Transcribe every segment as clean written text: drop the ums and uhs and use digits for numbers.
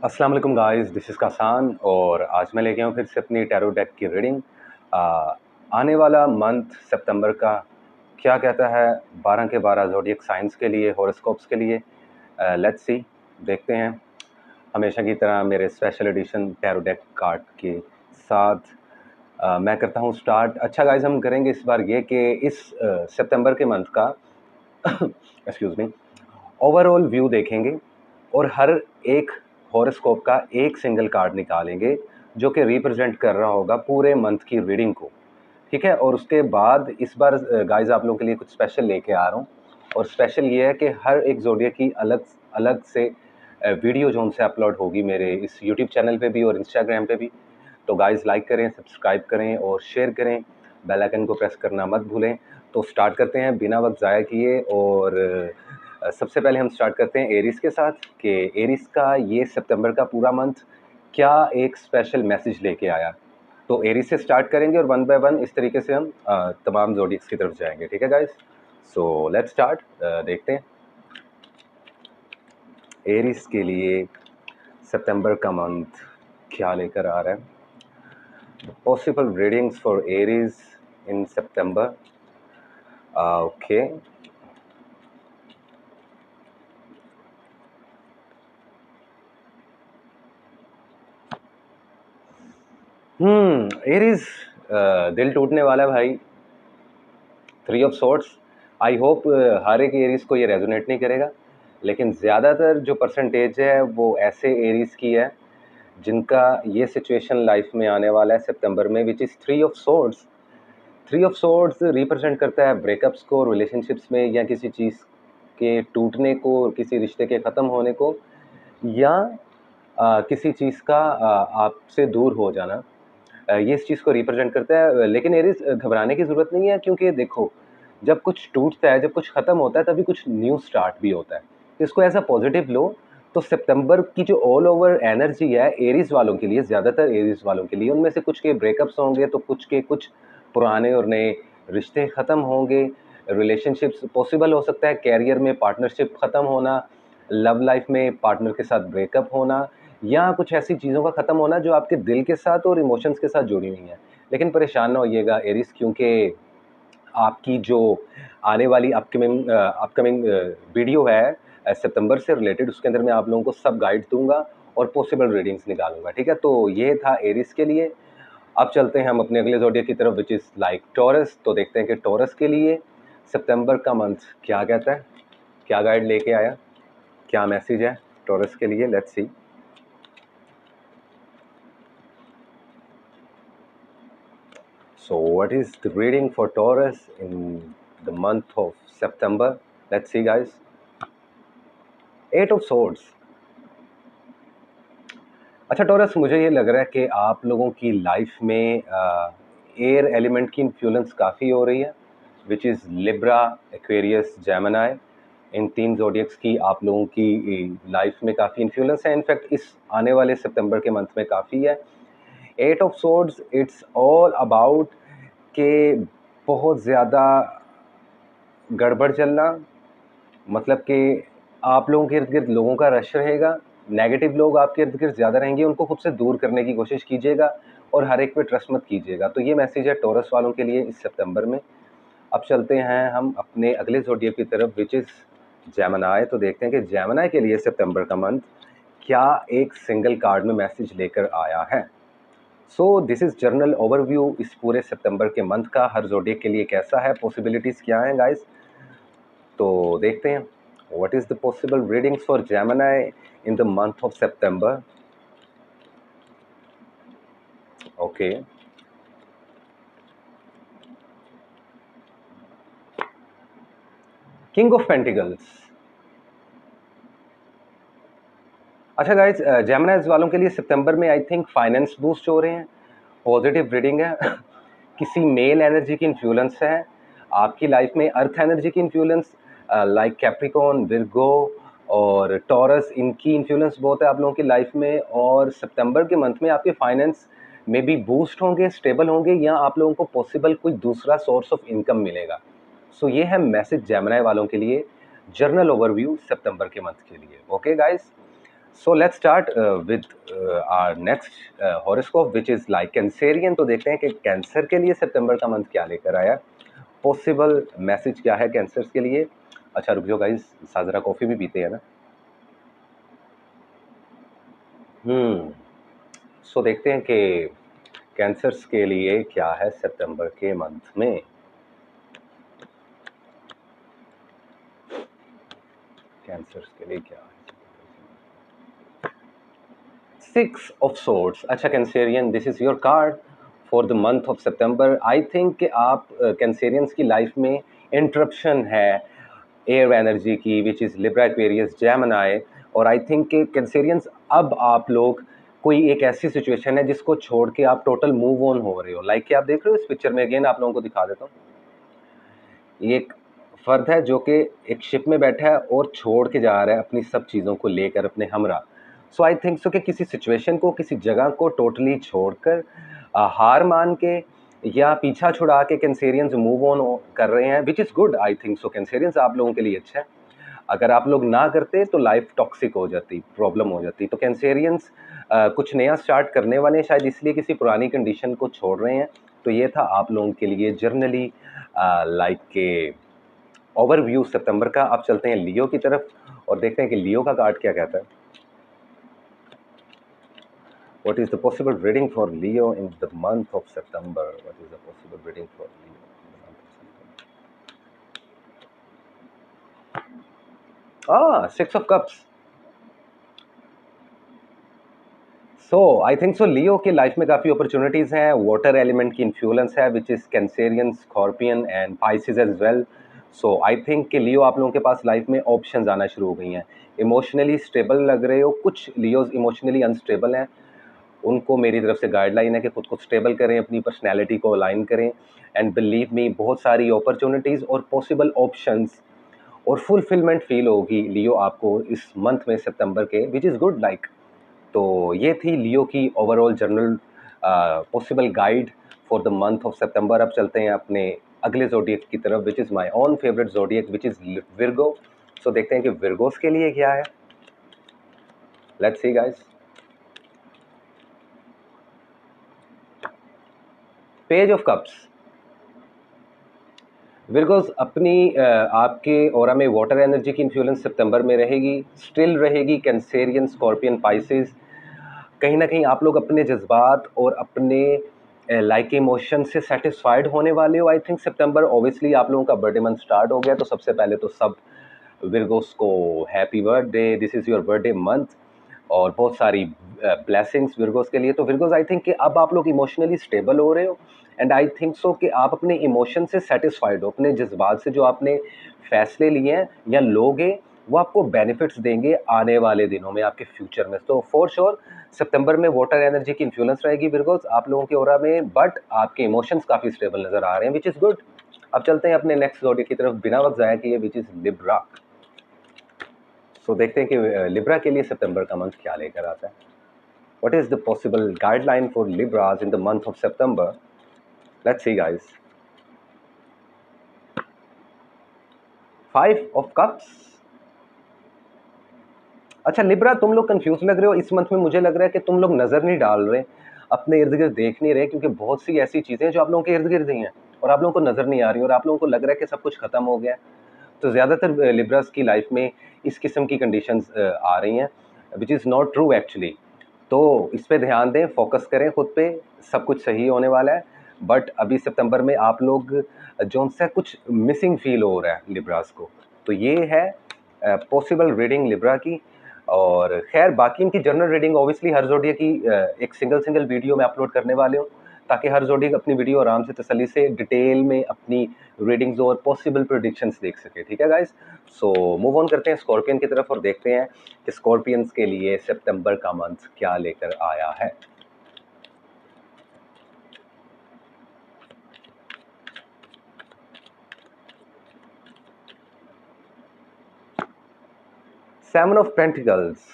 अस्सलाम वालेकुम guys, this is कासान और आज मैं लेके आया हूँ फिर से अपनी टैरो डेक की रीडिंग। आने वाला मंथ सितंबर का क्या कहता है 12 के 12 ज़ोडिएक साइंस के लिए, हॉरोस्कोप्स के लिए। लेट्स सी, देखते हैं। हमेशा की तरह मेरे special edition tarot deck card के साथ मैं करता हूँ स्टार्ट। अच्छा गाइस, हम करेंगे इस बार ये कि इस सितंबर के मंथ का एक्सक्यूज़ मी ओवरऑल व्यू देखेंगे और हर एक हॉरोस्कोप का एक सिंगल कार्ड निकालेंगे जो कि रिप्रेजेंट कर रहा होगा पूरे मंथ की रीडिंग को। ठीक है, और उसके बाद इस बार गाइस आप लोगों के लिए कुछ स्पेशल लेके आ रहा हूँ। और स्पेशल ये है कि हर एक ज़ोडिएक की अलग अलग से वीडियो जो उनसे अपलोड होगी मेरे इस यूट्यूब चैनल पे भी और इंस्टाग्राम पे भी। तो गाइस लाइक करें, सब्सक्राइब करें और शेयर करें, बेल आइकन को प्रेस करना मत भूलें। तो स्टार्ट करते हैं बिना वक्त ज़ाया किए। और सबसे पहले हम स्टार्ट करते हैं एरीज के साथ कि एरीज का ये सितंबर का पूरा मंथ क्या एक स्पेशल मैसेज लेके आया। तो एरीज से स्टार्ट करेंगे और वन बाय वन इस तरीके से हम तमाम ज़ोडिएक्स की तरफ जाएंगे। ठीक है गाइस, सो लेट्स स्टार्ट। देखते हैं एरीज के लिए सितंबर का मंथ क्या लेकर आ रहा है। Possible readings for Aries in September. Okay. Aries दिल टूटने वाला है भाई। 3 ऑफ सॉर्ड्स। आई होप हर एक एरीज को ये रेजोनेट नहीं करेगा, लेकिन ज़्यादातर जो परसेंटेज है वो ऐसे एरीज की है जिनका ये सिचुएशन लाइफ में आने वाला है सितंबर में, which is 3 of swords. 3 of swords represent करता है ब्रेकअप्स को, रिलेशनशिप्स में, या किसी चीज़ के टूटने को, किसी रिश्ते के ख़त्म होने को, या किसी चीज़ का आपसे दूर हो जाना। ये इस चीज़ को रिप्रेजेंट करता है। लेकिन एरीज घबराने की ज़रूरत नहीं है, क्योंकि देखो जब कुछ टूटता है, जब कुछ ख़त्म होता है, तभी कुछ न्यू स्टार्ट भी होता है। तो इसको एज अ पॉजिटिव लो। तो सितंबर की जो ऑल ओवर एनर्जी है एरीज वालों के लिए, ज़्यादातर एरीज वालों के लिए, उनमें से कुछ के ब्रेकअप्स होंगे तो कुछ के कुछ पुराने और नए रिश्ते ख़त्म होंगे। रिलेशनशिप्स पॉसिबल हो सकता है, कैरियर में पार्टनरशिप ख़त्म होना, लव लाइफ में पार्टनर के साथ ब्रेकअप होना, या कुछ ऐसी चीज़ों का ख़त्म होना जो आपके दिल के साथ और इमोशंस के साथ जुड़ी हुई हैं। लेकिन परेशान ना होइएगा एरीज, क्योंकि आपकी जो आने वाली अपकमिंग वीडियो है सितंबर से रिलेटेड, उसके अंदर मैं आप लोगों को सब गाइड दूंगा और पॉसिबल रीडिंग्स निकालूंगा। ठीक है, तो ये था एरीज के लिए। अब चलते हैं हम अपने अगले ज़ोडिएक की तरफ, विच इज़ लाइक टॉरस। तो देखते हैं कि टॉरस के लिए सितंबर का मंथ क्या कहता है, क्या गाइड लेके आया, क्या मैसेज है टॉरस के लिए। Let's see. So what is the reading for Taurus in the month of September? Let's see guys. 8 of Swords. अच्छा टॉरस, मुझे ये लग रहा है कि आप लोगों की लाइफ में एयर एलिमेंट की इन्फ्लुएंस काफ़ी हो रही है, which is Libra, Aquarius, Gemini. इन 3 ज़ोडिएक्स की आप लोगों की लाइफ में काफ़ी इन्फ्लुएंस है। इनफैक्ट इस आने वाले सितंबर के मंथ में काफ़ी है। 8 of swords, it's all about के बहुत ज़्यादा गड़बड़ चलना, मतलब कि आप लोगों के इर्द गिर्द लोगों का रश रहेगा, नेगेटिव लोग आपके इर्द गिर्द ज़्यादा रहेंगे, उनको खुद से दूर करने की कोशिश कीजिएगा और हर एक पे ट्रस्ट मत कीजिएगा। तो ये मैसेज है टॉरस वालों के लिए इस सितंबर में। अब चलते हैं हम अपने अगले ज़ोडिएक की तरफ, विच इज़ जेमिनी। तो देखते हैं कि जेमिनी के लिए सितंबर का मंथ क्या एक सिंगल कार्ड में मैसेज लेकर आया है। So this is journal overview इस पूरे सितंबर के मंथ का, हर ज़ोडिएक के लिए कैसा है, पॉसिबिलिटीज़ क्या हैं गाइस। तो देखते हैं what is the possible readings for Gemini in the month of September. Okay, king of pentacles. अच्छा गाइस, जेमिनीज वालों के लिए सितंबर में आई थिंक फाइनेंस बूस्ट हो रहे हैं, पॉजिटिव रीडिंग है। किसी मेल एनर्जी की इन्फ्लुएंस है आपकी लाइफ में, अर्थ एनर्जी की इन्फ्लुएंस, लाइक कैप्रिकॉन, विर्गो और टॉरस, इनकी इन्फ्लुएंस बहुत है आप लोगों की लाइफ में। और सितंबर के मंथ में आपके फाइनेंस में भी बूस्ट होंगे, स्टेबल होंगे, या आप लोगों को पॉसिबल कोई दूसरा सोर्स ऑफ इनकम मिलेगा। सो ये है मैसेज जेमिनी वालों के लिए, जर्नल ओवरव्यू सितंबर के मंथ के लिए। Okay guys, so let's start with our next horoscope which is like Cancerian. तो देखते हैं कि कैंसर के लिए सितंबर का मंथ क्या लेकर आया, पॉसिबल मैसेज क्या है कैंसर्स के लिए। अच्छा रुक जाओ गाइस, साजरा कॉफ़ी भी पीते हैं ना। सो देखते हैं कि कैंसर्स के लिए क्या है सितंबर के मंथ में। कैंसर्स के लिए क्या है, 6 ऑफ सोर्ड्स। अच्छा Cancerian, this is your card for the month of September. I think कि आप कैंसेरियंस की लाइफ में इंटरप्शन है एयर एनर्जी की, विच इज़ लिब्रा, एक्वेरियस, जेमिनी। और आई थिंक कि कैंसेरियंस अब आप लोग कोई एक ऐसी सिचुएशन है जिसको छोड़ के आप टोटल मूव ऑन हो रहे हो। लाइक कि आप देख रहे हो इस पिक्चर में, अगेन आप लोगों को दिखा देता हूँ। ये एक फर्द है जो कि एक शिप में बैठा है और छोड़ के जा रहा है अपनी सब चीज़ों को लेकर अपने हमरा। सो आई थिंक सो कि किसी सिचुएशन को, किसी जगह को टोटली छोड़कर हार मान के या पीछा छुड़ा के कैंसेरियंस मूव ऑन कर रहे हैं, विच is good. I think so Cancerians आप लोगों के लिए अच्छा है। अगर आप लोग ना करते तो लाइफ टॉक्सिक हो जाती, प्रॉब्लम हो जाती। तो कैंसेरियंस कुछ नया स्टार्ट करने वाले हैं, शायद इसलिए किसी पुरानी कंडीशन को छोड़ रहे हैं। तो ये था आप लोगों के लिए जर्नली लाइक के ओवरव्यू सितंबर का। अब चलते हैं लियो की तरफ और देखते हैं कि लियो का कार्ड क्या कहता है। What is the possible reading for Leo in the month of September? What is the possible reading for Leo in the month of September? 6 of Cups. So I think so Leo के life में काफ़ी opportunities हैं। Water element की influence है which is Cancerian, Scorpion and Pisces as well. So I think कि Leo आप लोगों के पास लाइफ में ऑप्शंस आना शुरू हो गई हैं। इमोशनली स्टेबल लग रहे हो, कुछ लियोज इमोशनली अनस्टेबल हैं। उनको मेरी तरफ से गाइडलाइन है कि खुद को स्टेबल करें, अपनी पर्सनैलिटी को अलाइन करें। एंड बिलीव मी, बहुत सारी अपॉर्चुनिटीज़ और पॉसिबल ऑप्शंस और फुलफिलमेंट फील होगी लियो आपको इस मंथ में सितंबर के, विच इज़ गुड लाइक। तो ये थी लियो की overall general possible guide for the month of सितंबर। अब चलते हैं अपने अगले जोडियक की तरफ, which is my own favourite zodiac, which is Virgo. So देखते हैं कि विर्गोस के लिए क्या है। Let's see guys. Page of cups. Virgos अपनी आपके ऑरा में वाटर एनर्जी की इन्फ्लुएंस सितंबर में रहेगी, स्टिल रहेगी। कैंसेरियन, स्कॉर्पियन, पाइसेस, कहीं ना कहीं आप लोग अपने जज्बात और अपने लाइक इमोशन से सेटिस्फाइड होने वाले हो। आई थिंक सितंबर, ऑब्वियसली आप लोगों का बर्थडे मंथ स्टार्ट हो गया, तो सबसे पहले तो सब विर्गोस को happy birthday, this is your birthday month और बहुत सारी ब्लेसिंग्स विर्गोस के लिए। तो विर्गोस आई थिंक कि अब आप लोग इमोशनली स्टेबल हो रहे हो एंड आई थिंक सो कि आप अपने इमोशन से सेटिस्फाइड हो, अपने जज्बात से जो आपने फैसले लिए हैं या लोगे वो आपको बेनिफिट्स देंगे आने वाले दिनों में आपके फ्यूचर में। तो फॉर श्योर सितंबर में वाटर एनर्जी की इन्फ्लुएंस रहेगी विर्गोस आप लोगों के ऑरा में, बट आपके इमोशंस काफ़ी स्टेबल नज़र आ रहे हैं, विच इज़ गुड। अब चलते हैं अपने नेक्स्ट जोड़ी की तरफ बिना वक्त ज़ाया किए, विच इज़ लिब्रा। सो देखते हैं कि लिब्रा के लिए सितंबर का मंथ क्या लेकर आता है। What is the possible guideline for Libras in the month of September? Let's see guys. 5 of Cups. अच्छा लिब्रा, तुम लोग कंफ्यूज लग रहे हो इस मंथ में। मुझे लग रहा है कि तुम लोग नज़र नहीं डाल रहे, अपने इर्द गिर्द देख नहीं रहे, क्योंकि बहुत सी ऐसी चीज़ें जो आप लोगों के इर्द गिर्द ही हैं और आप लोगों को नज़र नहीं आ रही और आप लोगों को लग रहा है कि सब कुछ ख़त्म हो गया है। तो ज़्यादातर लिब्रास की लाइफ में इस किस्म की कंडीशंस आ रही हैं, which is not true actually. तो इस पे ध्यान दें, फोकस करें खुद पे, सब कुछ सही होने वाला है। बट अभी सितंबर में आप लोग जो उनसे कुछ मिसिंग फील हो रहा है लिब्रास को, तो ये है पॉसिबल रीडिंग लिब्रा की। और खैर बाकी इनकी जनरल रीडिंग ऑब्वियसली हर जोडिया की एक सिंगल वीडियो में अपलोड करने वाले हूँ, ताकि हर जोडिया अपनी वीडियो आराम से तसल्ली से डिटेल में अपनी रीडिंग्स और पॉसिबल प्रेडिक्शंस देख सके। ठीक है गाइस, सो मूव ऑन करते हैं स्कॉर्पियन की तरफ और देखते हैं कि स्कॉर्पियंस के लिए सितंबर का मंथ क्या लेकर आया है। Seven of pentacles.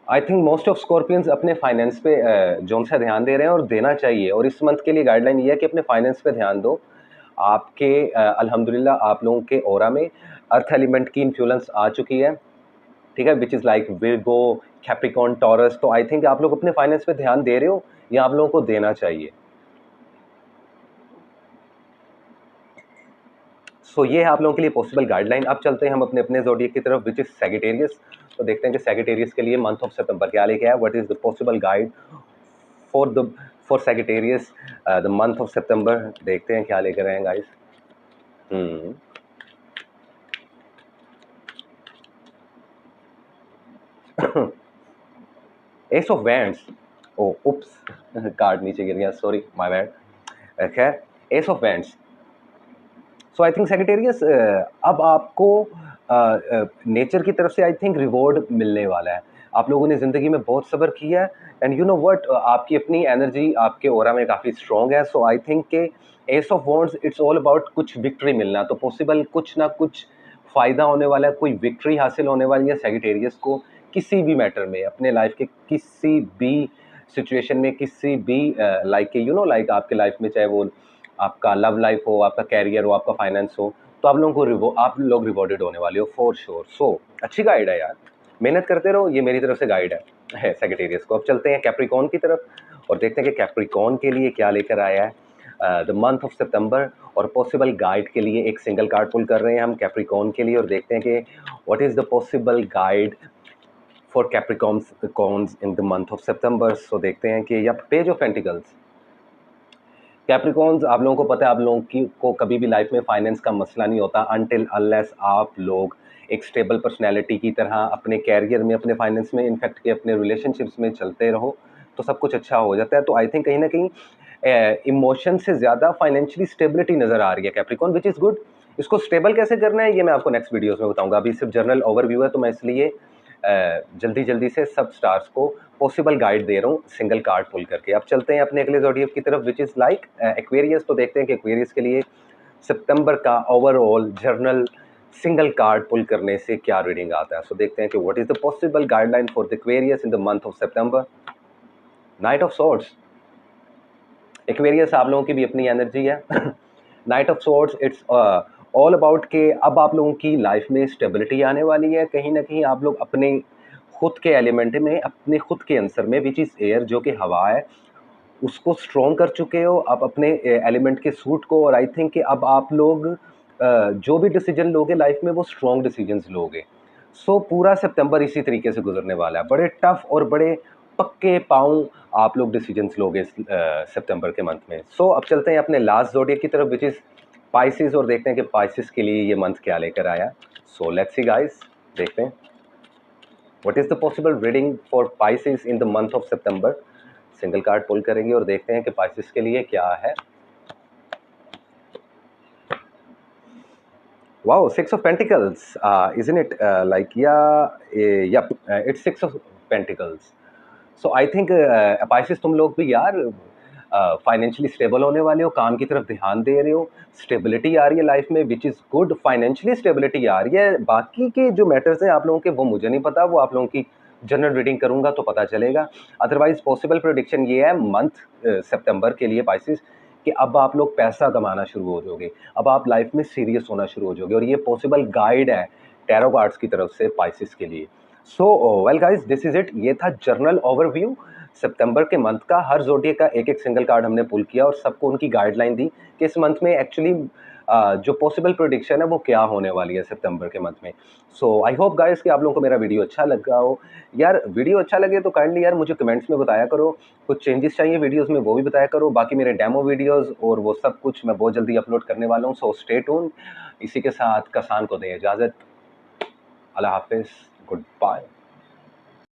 I think most of Scorpions अपने फाइनेंस पे जोन सा ध्यान दे रहे हैं और देना चाहिए। और इस मंथ के लिए गाइडलाइन ये है कि अपने फाइनेंस पे ध्यान दो। आपके अल्हम्दुलिल्लाह आप लोगों के ऑरा में अर्थ एलिमेंट की इन्फ्लुएंस आ चुकी है। ठीक है, which is like Virgo, Capricorn, taurus. तो आई थिंक आप लोग अपने फाइनेंस पे ध्यान दे रहे हो या आप लोगों को देना चाहिए। सो ये है आप लोगों के लिए पॉसिबल गाइडलाइन। अब चलते हैं हम अपने अपने ज़ोडिएक की तरफ, विच इज़ सैजिटेरियस। तो देखते हैं कि सैजिटेरियस के लिए मंथ ऑफ सितंबर क्या लेके आया, what is the possible guide for Sagittarius the month of सितंबर। देखते हैं क्या लेकर आए हैं guys. Ace of wands, oh oops card नीचे गिर गया, सॉरी माय बैड। खैर, ace of wands. So I think Sagittarius अब आपको नेचर की तरफ से आई थिंक रिवॉर्ड मिलने वाला है। आप लोगों ने ज़िंदगी में बहुत सब्र किया है एंड यू नो व्हाट, आपकी अपनी एनर्जी आपके ऑरा में काफ़ी स्ट्रॉन्ग है। सो आई थिंक के S of wands it's all about कुछ विक्ट्री मिलना, तो पॉसिबल कुछ ना कुछ फ़ायदा होने वाला है, कोई विक्ट्री हासिल होने वाली है सेक्रेटेरियस को किसी भी मैटर में, अपने लाइफ के किसी भी सिचुएशन में, किसी भी लाइक यू नो लाइक आपके लाइफ में, चाहे वो आपका लव लाइफ हो, आपका कैरियर हो, आपका फाइनेंस हो, तो आप लोगों को आप लोग रिवॉर्डेड होने वाले हो फॉर श्योर। सो अच्छी गाइड है यार, मेहनत करते रहो, ये मेरी तरफ से गाइड है सेक्रेटेरियस को। अब चलते हैं कैप्रिकॉर्न की तरफ और देखते हैं कि कैप्रिकॉर्न के लिए क्या लेकर आया है द मंथ ऑफ सितंबर, और पॉसिबल गाइड के लिए एक सिंगल कार्ड पुल कर रहे हैं हम कैप्रिकॉर्न के लिए और देखते हैं कि what is the possible guide for Capricorns in the month of सितंबर। सो देखते हैं कि या पेज ऑफ पेंटिकल्स। कैप्रिकॉर्न्स, आप लोगों को पता है, आप लोगों की को कभी भी लाइफ में फाइनेंस का मसला नहीं होता अनटिल अनलेस आप लोग एक स्टेबल पर्सनैलिटी की तरह अपने कैरियर में, अपने फाइनेंस में, इनफैक्ट के अपने रिलेशनशिप्स में चलते रहो तो सब कुछ अच्छा हो जाता है। तो आई थिंक कहीं ना कहीं इमोशन से ज़्यादा फाइनेंशियली स्टेबिलिटी नज़र आ रही है कैप्रिकॉर्न, विच इज़ गुड। इसको स्टेबल कैसे करना है ये मैं आपको नेक्स्ट वीडियोज़ में बताऊँगा, अभी सिर्फ जनरल ओवरव्यू है तो मैं इसलिए जल्दी जल्दी से सब स्टार्स को पॉसिबल गाइड दे रहा हूँ सिंगल कार्ड पुल करके। अब चलते हैं अपने अगले ज़ोडिएक की तरफ, विच इज़ लाइक एक्वेरियस। तो देखते हैं कि एक्वेरियस के लिए सितंबर का ओवरऑल जर्नल सिंगल कार्ड पुल करने से क्या रीडिंग आता है। सो देखते हैं कि what is the possible guideline for the Aquarius in the month of September. Night of swords. Aquarius आप लोगों की भी अपनी एनर्जी है night of swords, it's all about के अब आप लोगों की लाइफ में स्टेबिलिटी आने वाली है। कहीं ना कहीं आप लोग अपने खुद के एलिमेंट में, अपने खुद के आंसर में, विच इज़ एयर, जो कि हवा है, उसको स्ट्रॉन्ग कर चुके हो आप अपने एलिमेंट के सूट को। और आई थिंक कि अब आप लोग जो भी डिसीजन लोगे लाइफ में वो स्ट्रॉन्ग डिसीजंस लोगे। सो पूरा सितंबर इसी तरीके से गुजरने वाला है, बड़े टफ और बड़े पक्के पाँव आप लोग डिसीजंस लोगे सितंबर के मंथ में। सो अब चलते हैं अपने लास्ट ज़ोडिएक की तरफ, विच इज़ पाइसिस, और देखते हैं कि पाइसिस के लिए ये मंथ क्या लेकर आया। सो लेट्स सी गाइस, देखते हैं what is the possible reading for Pisces in the month of सितंबर। सिंगल कार्ड पुल करेंगे और देखते हैं कि पाइसिस के लिए क्या है। Wow, 6 of pentacles, isn't it like, yeah yup, it's 6 of pentacles. So I think Pisces तुम लोग भी यार फाइनेंशियली स्टेबल होने वाले हो, काम की तरफ ध्यान दे रहे हो, स्टेबिलिटी आ रही है लाइफ में, which is good. Financially stability आ रही है, बाकी के जो मैटर्स हैं आप लोगों के वो मुझे नहीं पता, वो आप लोगों की जनरल रीडिंग करूंगा तो पता चलेगा। अदरवाइज पॉसिबल प्रेडिक्शन ये है मंथ सितंबर के लिए पाइसिस, कि अब आप लोग पैसा कमाना शुरू हो जाओगे, अब आप लाइफ में सीरियस होना शुरू हो जाओगे, और ये पॉसिबल गाइड है टैरो कार्ड्स की तरफ से पाइसिस के लिए। So well guys, this is it, ये था जर्नल ओवरव्यू सितंबर के मंथ का। हर ज़ोडिएक का एक एक सिंगल कार्ड हमने पुल किया और सबको उनकी गाइडलाइन दी कि इस मंथ में एक्चुअली जो पॉसिबल प्रेडिक्शन है वो क्या होने वाली है सितंबर के मंथ में। सो आई होप गाइस कि आप लोगों को मेरा वीडियो अच्छा लगा हो। यार वीडियो अच्छा लगे तो काइंडली यार मुझे कमेंट्स में बताया करो, कुछ चेंजेस चाहिए वीडियोस में वो भी बताया करो। बाकी मेरे डेमो वीडियोस और वो सब कुछ मैं बहुत जल्दी अपलोड करने वाला हूँ, सो स्टे ट्यून। इसी के साथ कसान को दें इजाज़त, अल्लाह हाफिज़, गुड बाय।